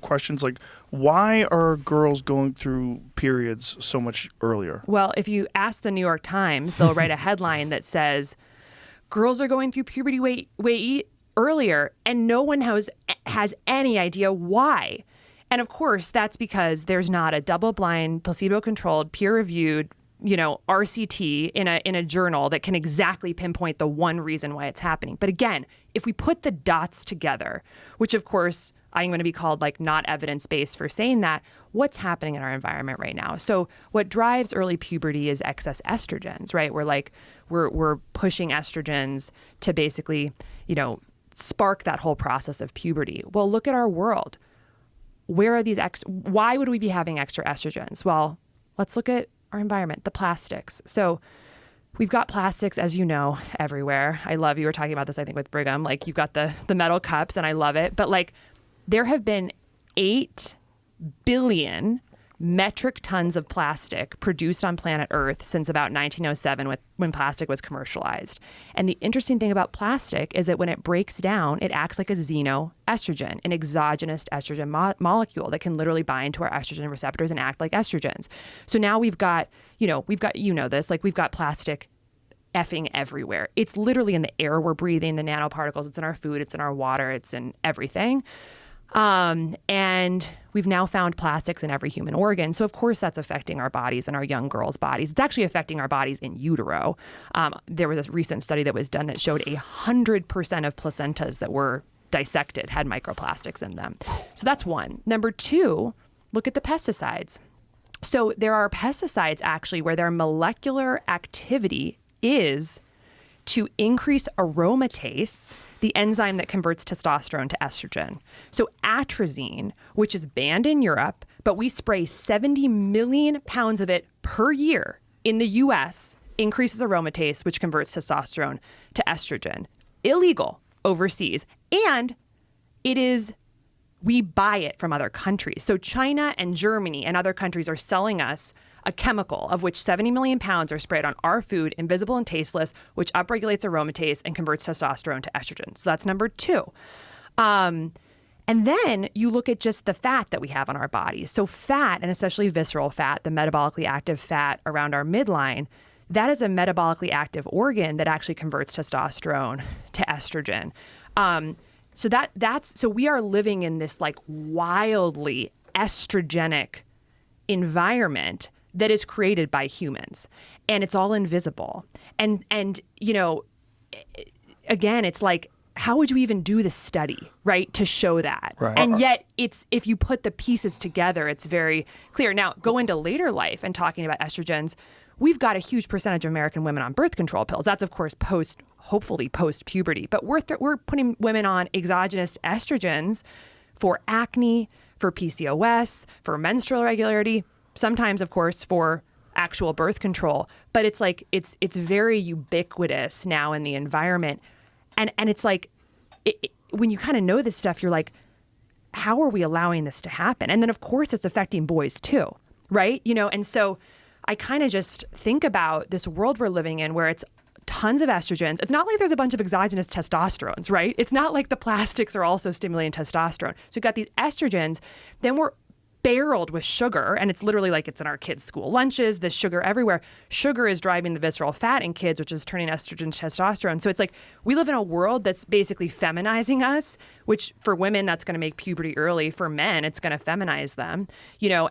questions like, why are girls going through periods so much earlier? Well, if you ask the New York Times, they'll write a headline that says, girls are going through puberty way earlier, and no one has any idea why. And of course, that's because there's not a double-blind, placebo-controlled, peer-reviewed, RCT in a journal that can exactly pinpoint the one reason why it's happening. But again, if we put the dots together, which of course I'm going to be called like not evidence-based for saying that, what's happening in our environment right now? So what drives early puberty is excess estrogens, right? We're pushing estrogens to basically, spark that whole process of puberty. Well, look at our world. Where are these why would we be having extra estrogens? Well, let's look at our environment, the plastics. So we've got plastics, as you know, everywhere. I love, you were talking about this, I think, with Brigham, like you've got the metal cups and I love it. But like there have been 8 billion metric tons of plastic produced on planet Earth since about 1907 when plastic was commercialized. And the interesting thing about plastic is that when it breaks down, it acts like a xenoestrogen, an exogenous estrogen molecule that can literally bind to our estrogen receptors and act like estrogens. So now we've got this, like we've got plastic effing everywhere. It's literally in the air we're breathing, the nanoparticles, it's in our food, it's in our water, it's in everything. And we've now found plastics in every human organ. So of course that's affecting our bodies and our young girls' bodies. It's actually affecting our bodies in utero. There was a recent study that was done that showed 100% of placentas that were dissected had microplastics in them. So that's one. Number 2, look at the pesticides. So there are pesticides actually where their molecular activity is to increase aromatase, the enzyme that converts testosterone to estrogen. So atrazine, which is banned in Europe, but we spray 70 million pounds of it per year in the US, increases aromatase, which converts testosterone to estrogen. Illegal overseas. And we buy it from other countries. So China and Germany and other countries are selling us a chemical of which 70 million pounds are sprayed on our food, invisible and tasteless, which upregulates aromatase and converts testosterone to estrogen. So that's number 2. And then you look at just the fat that we have on our bodies. So fat, and especially visceral fat, the metabolically active fat around our midline, that is a metabolically active organ that actually converts testosterone to estrogen. So we are living in this like wildly estrogenic environment that is created by humans, and it's all invisible. And again, it's like, how would you even do the study, right, to show that? Right. And yet if you put the pieces together, it's very clear. Now, go into later life and talking about estrogens, we've got a huge percentage of American women on birth control pills. That's of course hopefully post puberty, but we're putting women on exogenous estrogens for acne, for PCOS, for menstrual irregularity, sometimes of course for actual birth control. But it's like it's very ubiquitous now in the environment, and it's like when you kind of know this stuff, you're like, how are we allowing this to happen? And then of course it's affecting boys too, right? And so I kind of just think about this world we're living in where it's tons of estrogens. It's not like there's a bunch of exogenous testosterones, right? It's not like the plastics are also stimulating testosterone. So you've got these estrogens, then we're barreled with sugar, and it's literally like it's in our kids' school lunches, the sugar everywhere. Sugar is driving the visceral fat in kids, which is turning estrogen to testosterone. So it's like we live in a world that's basically feminizing us, which for women, that's going to make puberty early. For men, it's going to feminize them, and